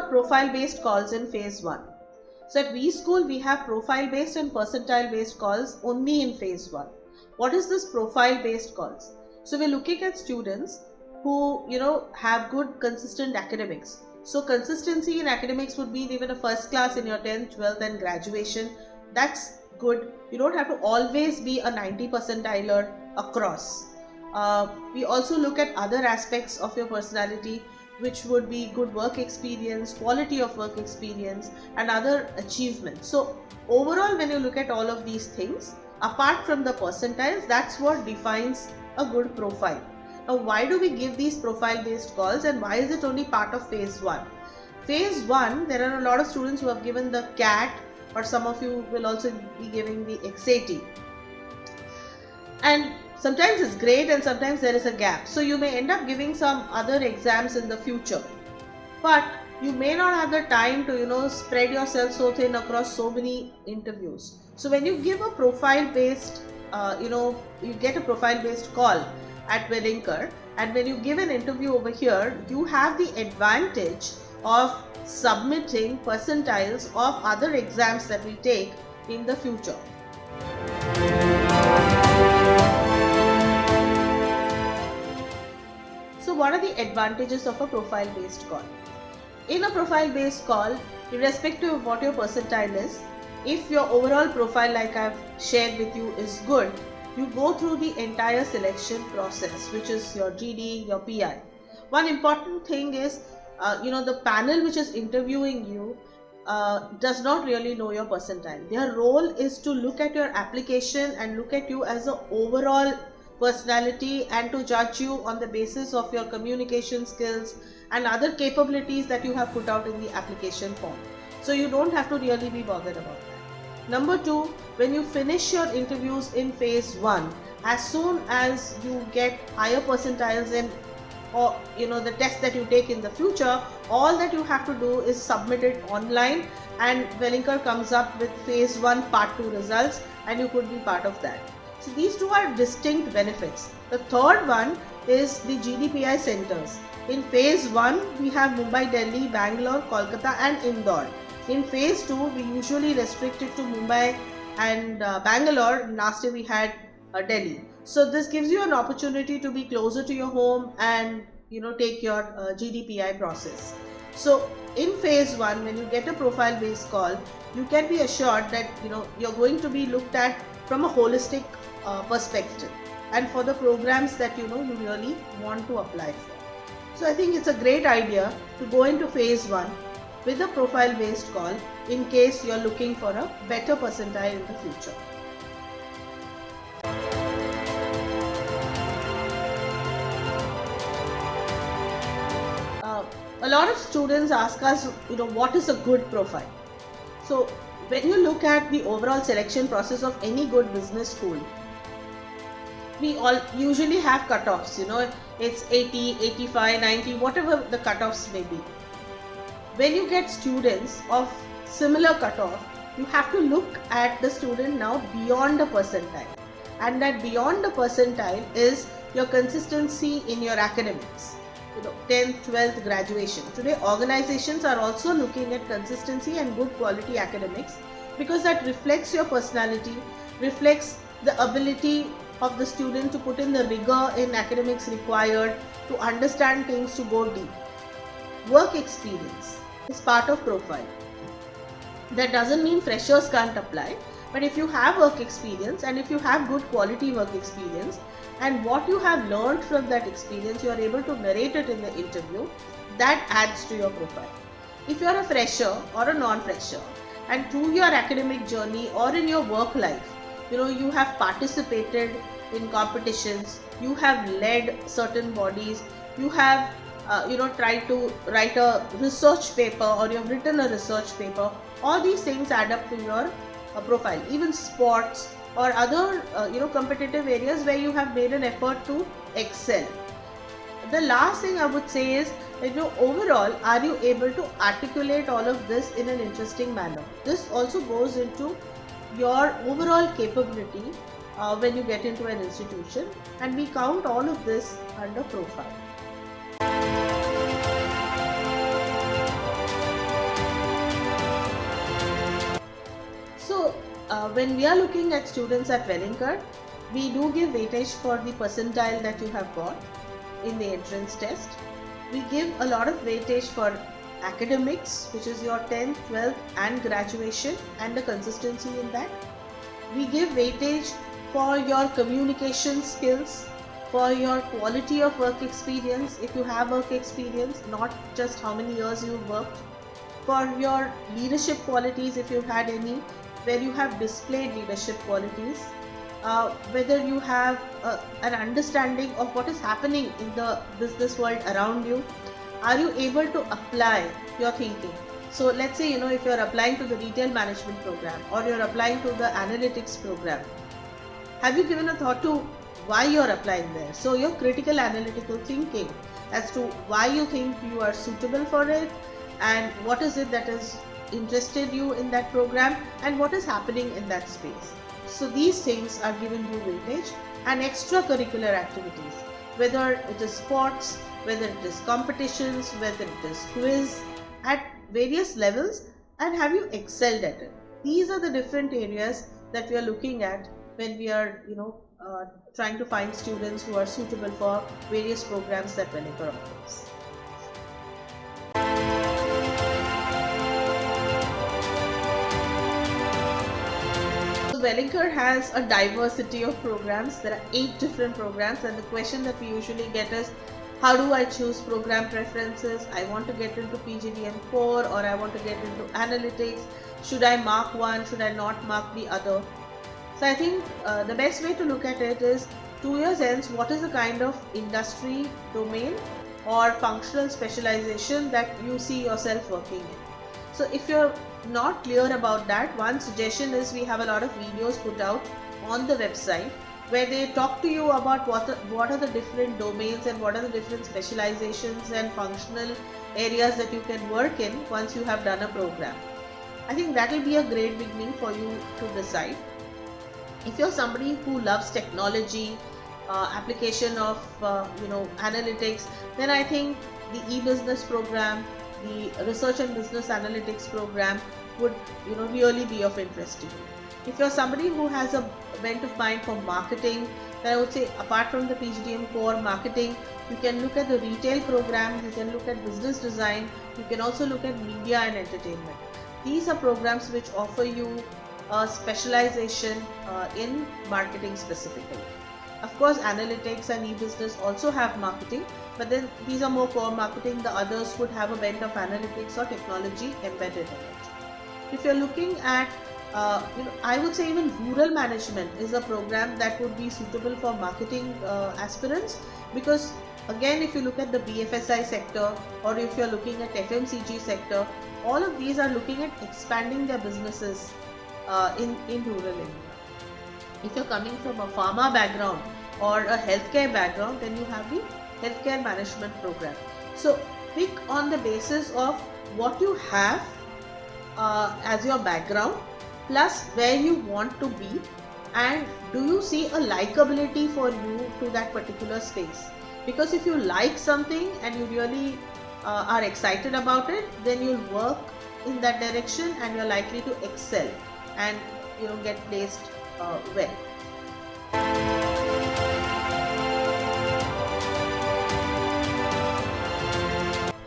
about profile based calls in phase 1. So at WeSchool we have profile based and percentile based calls only in phase 1. What is this profile based calls? So we're looking at students who have good consistent academics. So consistency in academics would be even a first class in your 10th, 12th and graduation. That's good. You don't have to always be a 90 percentiler across. We also look at other aspects of your personality, which would be good work experience, quality of work experience and other achievements. So overall, when you look at all of these things, apart from the percentiles, that's what defines a good profile. Now, why do we give these profile based calls and why is it only part of phase 1? Phase 1, there are a lot of students who have given the CAT, or some of you will also be giving the XAT. And sometimes it's great and sometimes there is a gap. So you may end up giving some other exams in the future. But you may not have the time to, spread yourself so thin across so many interviews. So when you give a profile based, you get a profile based call at Wellinger, and when you give an interview over here, you have the advantage of submitting percentiles of other exams that we take in the future. So what are the advantages of a profile based call? In a profile based call, irrespective of what your percentile is, if your overall profile, like I've shared with you, is good, you go through the entire selection process, which is your GD, your PI. One important thing is, the panel which is interviewing you does not really know your percentile. Their role is to look at your application and look at you as an overall personality and to judge you on the basis of your communication skills and other capabilities that you have put out in the application form. So you don't have to really be bothered about that. Number 2, when you finish your interviews in phase 1, as soon as you get higher percentiles in the test that you take in the future, all that you have to do is submit it online and Wellinger comes up with phase 1 part 2 results and you could be part of that. So these two are distinct benefits. The third one is the GDPI centers. In phase 1, we have Mumbai, Delhi, Bangalore, Kolkata and Indore. In phase 2, we usually restrict it to Mumbai and Bangalore. Last year we had Delhi. So this gives you an opportunity to be closer to your home and take your GDPI process. So in phase 1, when you get a profile based call, you can be assured that you're going to be looked at from a holistic perspective and for the programs that you really want to apply for. So I think it's a great idea to go into phase 1 with a profile based call in case you're looking for a better percentile in the future. A lot of students ask us, what is a good profile? So when you look at the overall selection process of any good business school, we all usually have cutoffs, it's 80, 85, 90, whatever the cutoffs may be. When you get students of similar cutoff, you have to look at the student now beyond the percentile. And that beyond the percentile is your consistency in your academics. 10th, 12th, graduation. Today organizations are also looking at consistency and good quality academics because that reflects your personality, reflects the ability of the student to put in the rigor in academics required to understand things, to go deep. Work experience is part of profile. That doesn't mean freshers can't apply, but if you have work experience and if you have good quality work experience and what you have learned from that experience, you are able to narrate it in the interview, that adds to your profile. If you are a fresher or a non-fresher and through your academic journey or in your work life, you have participated in competitions, you have led certain bodies, you have tried to write a research paper or you have written a research paper, all these things add up to your profile. Even sports or other competitive areas where you have made an effort to excel. The last thing I would say is overall, are you able to articulate all of this in an interesting manner? This also goes into your overall capability when you get into an institution, and we count all of this under profile. when we are looking at students at Wellinger, we do give weightage for the percentile that you have got in the entrance test. We give a lot of weightage for academics, which is your 10th, 12th and graduation, and the consistency in that. We give weightage for your communication skills, for your quality of work experience, if you have work experience, not just how many years you've worked, for your leadership qualities if you've had any, where you have displayed leadership qualities, whether you have an understanding of what is happening in the business world around you. Are you able to apply your thinking? So let's say, if you're applying to the retail management program or you're applying to the analytics program, have you given a thought to why you're applying there? So your critical analytical thinking as to why you think you are suitable for it, and what is it that has interested you in that program, and what is happening in that space. So these things are given you weightage. And extracurricular activities, whether it is sports, whether it is competitions, whether it is quiz at various levels, and have you excelled at it. These are the different areas that we are looking at when we are trying to find students who are suitable for various programs that Wellinger offers. Wellinger has a diversity of programs. There are 8 different programs, and the question that we usually get is, how do I choose program preferences? I want to get into PGDM core, or I want to get into analytics. Should I mark one? Should I not mark the other? So I think the best way to look at it is 2 years hence, what is the kind of industry, domain or functional specialization that you see yourself working in. So if you're not clear about that, one suggestion is we have a lot of videos put out on the website where they talk to you about what are the different domains and what are the different specializations and functional areas that you can work in once you have done a program. I think that will be a great beginning for you to decide. If you're somebody who loves technology, application of analytics, then I think the e-business program, the research and business analytics program would really be of interest to you. If you're somebody who has a bent of mind for marketing, then I would say apart from the PGDM core marketing, you can look at the retail program, you can look at business design, you can also look at media and entertainment. These are programs which offer you a specialization in marketing specifically. Of course, analytics and e-business also have marketing, but then these are more core marketing. The others would have a bent of analytics or technology embedded in it. If you're looking at, I would say even rural management is a program that would be suitable for marketing aspirants, because again, if you look at the BFSI sector or if you're looking at FMCG sector, all of these are looking at expanding their businesses in rural India. If you're coming from a pharma background or a healthcare background, then you have the healthcare management program. So pick on the basis of what you have as your background, plus where you want to be, and do you see a likability for you to that particular space. Because if you like something and you really are excited about it, then you'll work in that direction and you're likely to excel and get placed well.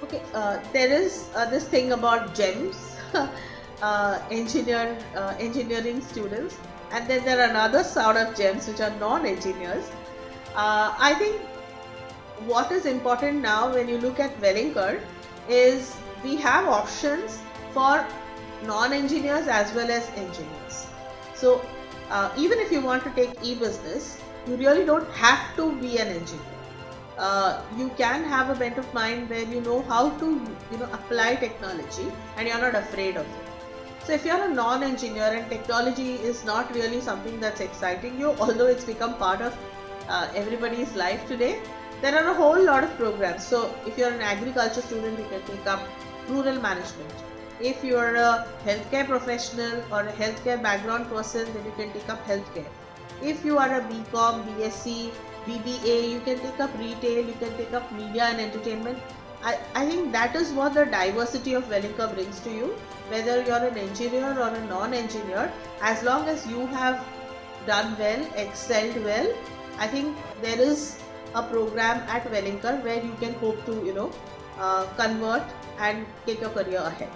Okay, there is this thing about GEMS, engineering students, and then there are another sort of GEMS which are non-engineers. I think what is important now when you look at Wellinger is we have options for non-engineers as well as engineers. So even if you want to take e-business, you really don't have to be an engineer. You can have a bent of mind where you know how to apply technology and you're not afraid of it. So if you're a non-engineer and technology is not really something that's exciting you, although it's become part of everybody's life today, there are a whole lot of programs. So if you're an agriculture student, you can take up rural management. If you're a healthcare professional or a healthcare background person, then you can take up healthcare. If you are a BCom, BSc, BBA, you can take up retail, you can take up media and entertainment. I think that is what the diversity of Wellinger brings to you. Whether you're an engineer or a non-engineer, as long as you have done well, excelled well, I think there is a program at Wellinger where you can hope to, convert and take your career ahead.